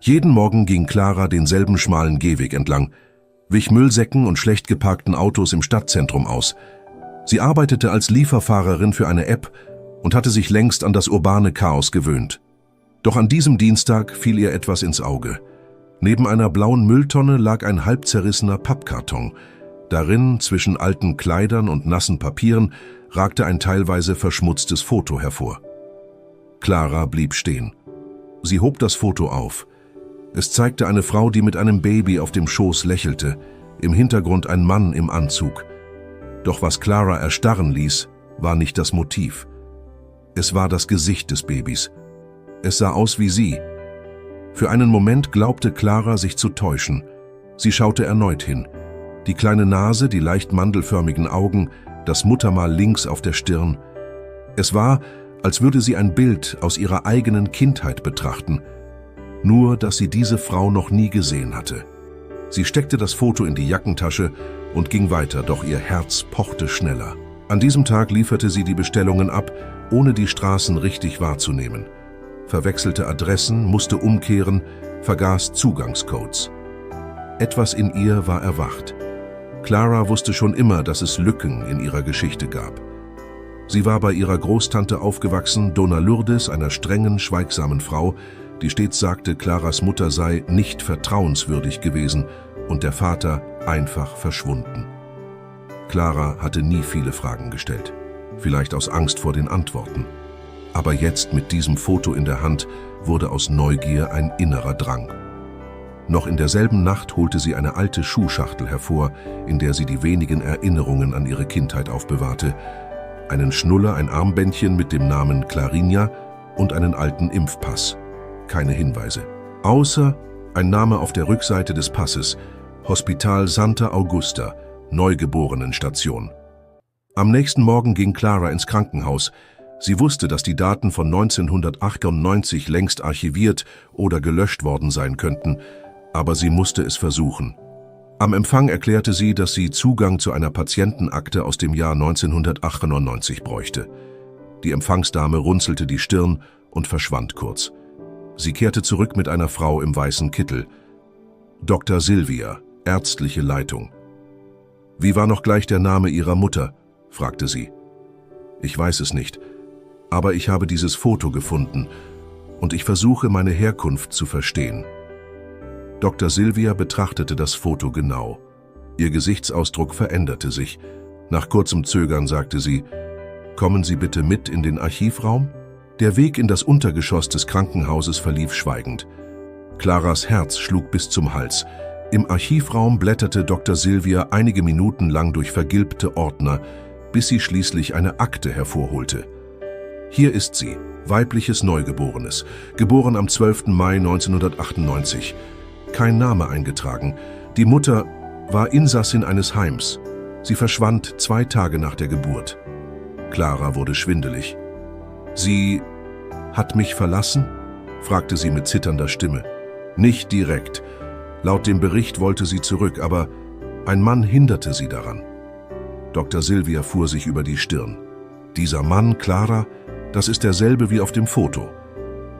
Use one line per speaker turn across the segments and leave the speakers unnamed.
Jeden Morgen ging Clara denselben schmalen Gehweg entlang, wich Müllsäcken und schlecht geparkten Autos im Stadtzentrum aus. Sie arbeitete als Lieferfahrerin für eine App und hatte sich längst an das urbane Chaos gewöhnt. Doch an diesem Dienstag fiel ihr etwas ins Auge. Neben einer blauen Mülltonne lag ein halb zerrissener Pappkarton. Darin, zwischen alten Kleidern und nassen Papieren, ragte ein teilweise verschmutztes Foto hervor. Clara blieb stehen. Sie hob das Foto auf. Es zeigte eine Frau, die mit einem Baby auf dem Schoß lächelte, im Hintergrund ein Mann im Anzug. Doch was Clara erstarren ließ, war nicht das Motiv. Es war das Gesicht des Babys. Es sah aus wie sie. Für einen Moment glaubte Clara, sich zu täuschen. Sie schaute erneut hin. Die kleine Nase, die leicht mandelförmigen Augen, das Muttermal links auf der Stirn. Es war, als würde sie ein Bild aus ihrer eigenen Kindheit betrachten. Nur, dass sie diese Frau noch nie gesehen hatte. Sie steckte das Foto in die Jackentasche und ging weiter, doch ihr Herz pochte schneller. An diesem Tag lieferte sie die Bestellungen ab, ohne die Straßen richtig wahrzunehmen. Verwechselte Adressen, musste umkehren, vergaß Zugangscodes. Etwas in ihr war erwacht. Clara wusste schon immer, dass es Lücken in ihrer Geschichte gab. Sie war bei ihrer Großtante aufgewachsen, Dona Lourdes, einer strengen, schweigsamen Frau, die stets sagte, Claras Mutter sei nicht vertrauenswürdig gewesen und der Vater einfach verschwunden. Clara hatte nie viele Fragen gestellt, vielleicht aus Angst vor den Antworten. Aber jetzt mit diesem Foto in der Hand wurde aus Neugier ein innerer Drang. Noch in derselben Nacht holte sie eine alte Schuhschachtel hervor, in der sie die wenigen Erinnerungen an ihre Kindheit aufbewahrte, einen Schnuller, ein Armbändchen mit dem Namen Clarinha und einen alten Impfpass. Keine Hinweise. Außer ein Name auf der Rückseite des Passes, Hospital Santa Augusta, Neugeborenenstation. Am nächsten Morgen ging Clara ins Krankenhaus. Sie wusste, dass die Daten von 1998 längst archiviert oder gelöscht worden sein könnten, aber sie musste es versuchen. Am Empfang erklärte sie, dass sie Zugang zu einer Patientenakte aus dem Jahr 1998 bräuchte. Die Empfangsdame runzelte die Stirn und verschwand kurz. Sie kehrte zurück mit einer Frau im weißen Kittel. Dr. Silvia, ärztliche Leitung. »Wie war noch gleich der Name Ihrer Mutter?« fragte sie. »Ich weiß es nicht, aber ich habe dieses Foto gefunden und ich versuche, meine Herkunft zu verstehen.« Dr. Silvia betrachtete das Foto genau. Ihr Gesichtsausdruck veränderte sich. Nach kurzem Zögern sagte sie, »Kommen Sie bitte mit in den Archivraum?« Der Weg in das Untergeschoss des Krankenhauses verlief schweigend. Claras Herz schlug bis zum Hals. Im Archivraum blätterte Dr. Silvia einige Minuten lang durch vergilbte Ordner, bis sie schließlich eine Akte hervorholte. Hier ist sie, weibliches Neugeborenes, geboren am 12. Mai 1998. Kein Name eingetragen. Die Mutter war Insassin eines Heims. Sie verschwand 2 Tage nach der Geburt. Clara wurde schwindelig. »Sie hat mich verlassen?« fragte sie mit zitternder Stimme. »Nicht direkt. Laut dem Bericht wollte sie zurück, aber ein Mann hinderte sie daran.« Dr. Silvia fuhr sich über die Stirn. »Dieser Mann, Clara, das ist derselbe wie auf dem Foto.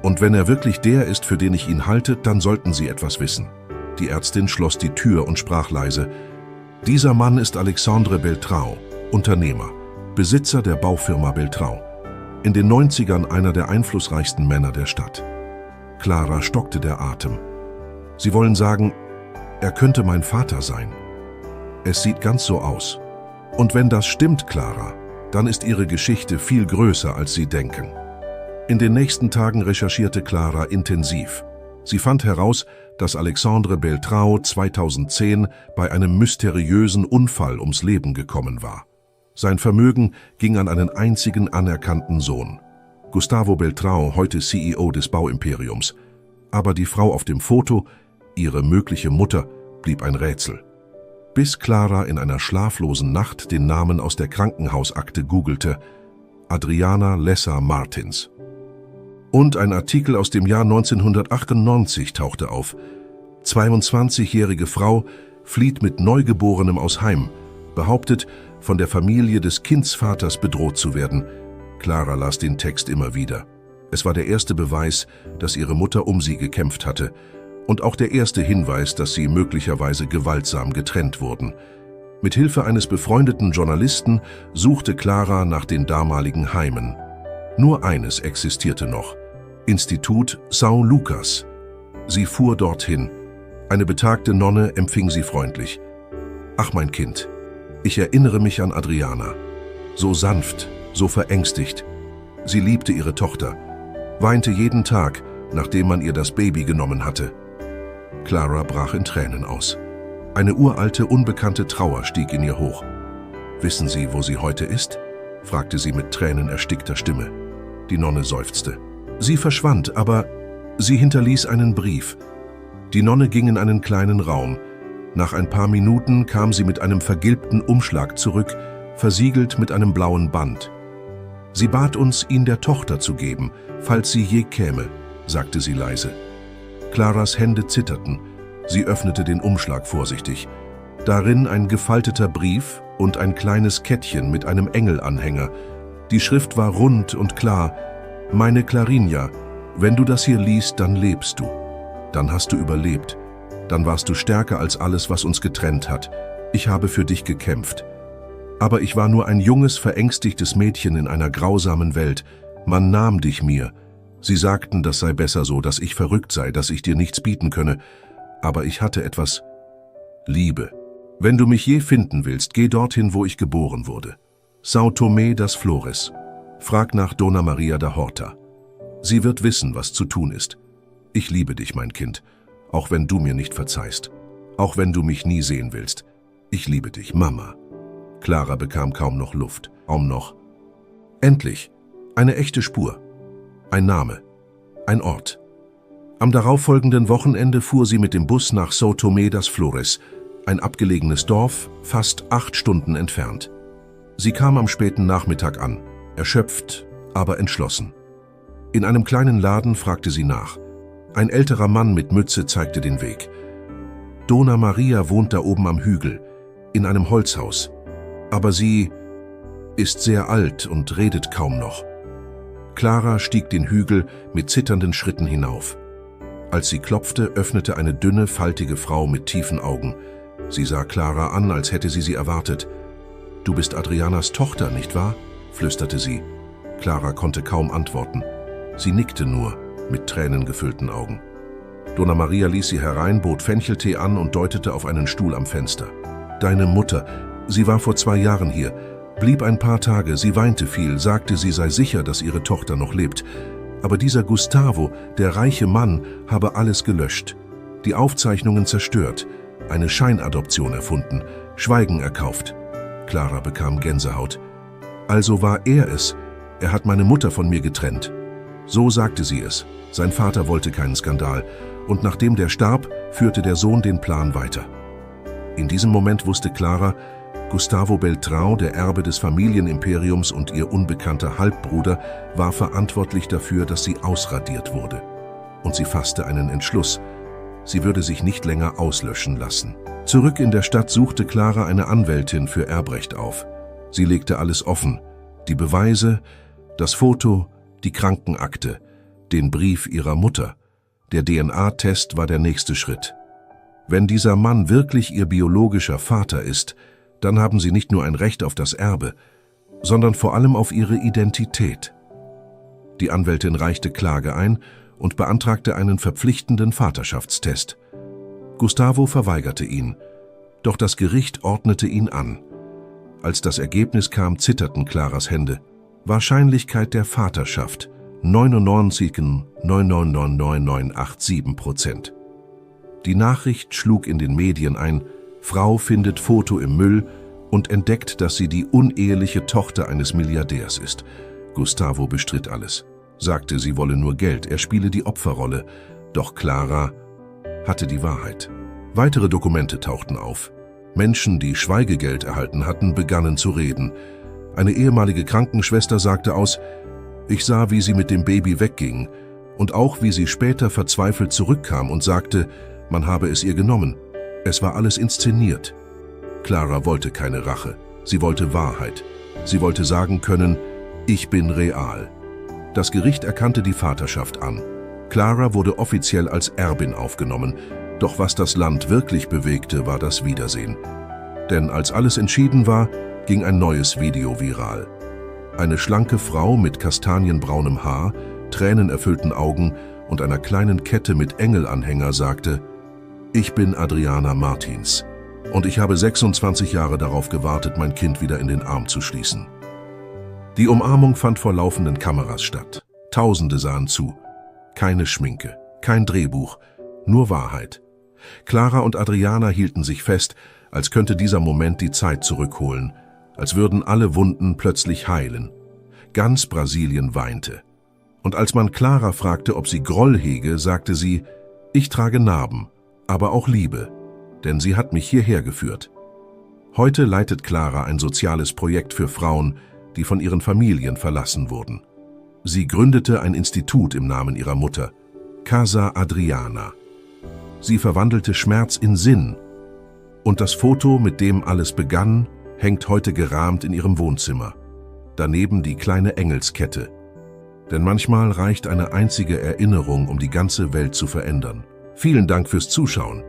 Und wenn er wirklich der ist, für den ich ihn halte, dann sollten Sie etwas wissen.« Die Ärztin schloss die Tür und sprach leise. »Dieser Mann ist Alexandre Beltrão, Unternehmer, Besitzer der Baufirma Beltrão. In den 90ern einer der einflussreichsten Männer der Stadt.« Clara stockte der Atem. »Sie wollen sagen, er könnte mein Vater sein?« »Es sieht ganz so aus. Und wenn das stimmt, Clara, dann ist Ihre Geschichte viel größer, als Sie denken.« In den nächsten Tagen recherchierte Clara intensiv. Sie fand heraus, dass Alexandre Beltrão 2010 bei einem mysteriösen Unfall ums Leben gekommen war. Sein Vermögen ging an einen einzigen anerkannten Sohn, Gustavo Beltrão, heute CEO des Bauimperiums. Aber die Frau auf dem Foto, ihre mögliche Mutter, blieb ein Rätsel. Bis Clara in einer schlaflosen Nacht den Namen aus der Krankenhausakte googelte: Adriana Lessa Martins. Und ein Artikel aus dem Jahr 1998 tauchte auf. 22-jährige Frau flieht mit Neugeborenem aus Heim, behauptet, von der Familie des Kindsvaters bedroht zu werden. Clara las den Text immer wieder. Es war der erste Beweis, dass ihre Mutter um sie gekämpft hatte. Und auch der erste Hinweis, dass sie möglicherweise gewaltsam getrennt wurden. Mit Hilfe eines befreundeten Journalisten suchte Clara nach den damaligen Heimen. Nur eines existierte noch: Institut São Lucas. Sie fuhr dorthin. Eine betagte Nonne empfing sie freundlich. »Ach, mein Kind, ich erinnere mich an Adriana. So sanft, so verängstigt. Sie liebte ihre Tochter, weinte jeden Tag, nachdem man ihr das Baby genommen hatte.« Clara brach in Tränen aus. Eine uralte, unbekannte Trauer stieg in ihr hoch. »Wissen Sie, wo sie heute ist?« fragte sie mit tränenerstickter Stimme. Die Nonne seufzte. »Sie verschwand, aber sie hinterließ einen Brief.« Die Nonne ging in einen kleinen Raum. Nach ein paar Minuten kam sie mit einem vergilbten Umschlag zurück, versiegelt mit einem blauen Band. »Sie bat uns, ihn der Tochter zu geben, falls sie je käme«, sagte sie leise. Claras Hände zitterten. Sie öffnete den Umschlag vorsichtig. Darin ein gefalteter Brief und ein kleines Kettchen mit einem Engelanhänger. Die Schrift war rund und klar. »Meine Clarinha, wenn du das hier liest, dann lebst du. Dann hast du überlebt. Dann warst du stärker als alles, was uns getrennt hat. Ich habe für dich gekämpft. Aber ich war nur ein junges, verängstigtes Mädchen in einer grausamen Welt. Man nahm dich mir. Sie sagten, das sei besser so, dass ich verrückt sei, dass ich dir nichts bieten könne. Aber ich hatte etwas: Liebe. Wenn du mich je finden willst, geh dorthin, wo ich geboren wurde. São Tomé das Flores. Frag nach Dona Maria da Horta. Sie wird wissen, was zu tun ist. Ich liebe dich, mein Kind, auch wenn du mir nicht verzeihst. Auch wenn du mich nie sehen willst. Ich liebe dich, Mama.« Clara bekam kaum noch Luft. Kaum noch. Endlich. Eine echte Spur. Ein Name. Ein Ort. Am darauffolgenden Wochenende fuhr sie mit dem Bus nach São Tomé das Flores, ein abgelegenes Dorf, fast 8 Stunden entfernt. Sie kam am späten Nachmittag an, erschöpft, aber entschlossen. In einem kleinen Laden fragte sie nach. Ein älterer Mann mit Mütze zeigte den Weg. »Dona Maria wohnt da oben am Hügel, in einem Holzhaus. Aber sie ist sehr alt und redet kaum noch.« Clara stieg den Hügel mit zitternden Schritten hinauf. Als sie klopfte, öffnete eine dünne, faltige Frau mit tiefen Augen. Sie sah Clara an, als hätte sie erwartet. »Du bist Adrianas Tochter, nicht wahr?« flüsterte sie. Clara konnte kaum antworten. Sie nickte nur, mit tränengefüllten Augen. Dona Maria ließ sie herein, bot Fencheltee an und deutete auf einen Stuhl am Fenster. »Deine Mutter, sie war vor 2 Jahren hier, blieb ein paar Tage, sie weinte viel, sagte, sie sei sicher, dass ihre Tochter noch lebt. Aber dieser Gustavo, der reiche Mann, habe alles gelöscht, die Aufzeichnungen zerstört, eine Scheinadoption erfunden, Schweigen erkauft.« Clara bekam Gänsehaut. »Also war er es. Er hat meine Mutter von mir getrennt.« So sagte sie es. Sein Vater wollte keinen Skandal. Und nachdem der starb, führte der Sohn den Plan weiter. In diesem Moment wusste Clara, Gustavo Beltrão, der Erbe des Familienimperiums und ihr unbekannter Halbbruder, war verantwortlich dafür, dass sie ausradiert wurde. Und sie fasste einen Entschluss. Sie würde sich nicht länger auslöschen lassen. Zurück in der Stadt suchte Clara eine Anwältin für Erbrecht auf. Sie legte alles offen. Die Beweise, das Foto, die Krankenakte, den Brief ihrer Mutter. Der DNA-Test war der nächste Schritt. Wenn dieser Mann wirklich ihr biologischer Vater ist, dann haben sie nicht nur ein Recht auf das Erbe, sondern vor allem auf ihre Identität. Die Anwältin reichte Klage ein und beantragte einen verpflichtenden Vaterschaftstest. Gustavo verweigerte ihn, doch das Gericht ordnete ihn an. Als das Ergebnis kam, zitterten Claras Hände. Wahrscheinlichkeit der Vaterschaft 99,99997%. Die Nachricht schlug in den Medien ein: Frau findet Foto im Müll und entdeckt, dass sie die uneheliche Tochter eines Milliardärs ist. Gustavo bestritt alles, sagte, sie wolle nur Geld, er spiele die Opferrolle. Doch Clara hatte die Wahrheit. Weitere Dokumente tauchten auf. Menschen, die Schweigegeld erhalten hatten, begannen zu reden. Eine ehemalige Krankenschwester sagte aus: Ich sah, wie sie mit dem Baby wegging und auch, wie sie später verzweifelt zurückkam und sagte, man habe es ihr genommen. Es war alles inszeniert. Clara wollte keine Rache. Sie wollte Wahrheit. Sie wollte sagen können, ich bin real. Das Gericht erkannte die Vaterschaft an. Clara wurde offiziell als Erbin aufgenommen, doch was das Land wirklich bewegte, war das Wiedersehen. Denn als alles entschieden war, ging ein neues Video viral. Eine schlanke Frau mit kastanienbraunem Haar, tränenerfüllten Augen und einer kleinen Kette mit Engelanhänger sagte: „Ich bin Adriana Martins und ich habe 26 Jahre darauf gewartet, mein Kind wieder in den Arm zu schließen." Die Umarmung fand vor laufenden Kameras statt. Tausende sahen zu. Keine Schminke, kein Drehbuch, nur Wahrheit. Clara und Adriana hielten sich fest, als könnte dieser Moment die Zeit zurückholen, als würden alle Wunden plötzlich heilen. Ganz Brasilien weinte. Und als man Clara fragte, ob sie Groll hege, sagte sie: „Ich trage Narben, aber auch Liebe, denn sie hat mich hierher geführt." Heute leitet Clara ein soziales Projekt für Frauen, die von ihren Familien verlassen wurden. Sie gründete ein Institut im Namen ihrer Mutter, Casa Adriana. Sie verwandelte Schmerz in Sinn. Und das Foto, mit dem alles begann, hängt heute gerahmt in ihrem Wohnzimmer. Daneben die kleine Engelskette. Denn manchmal reicht eine einzige Erinnerung, um die ganze Welt zu verändern. Vielen Dank fürs Zuschauen.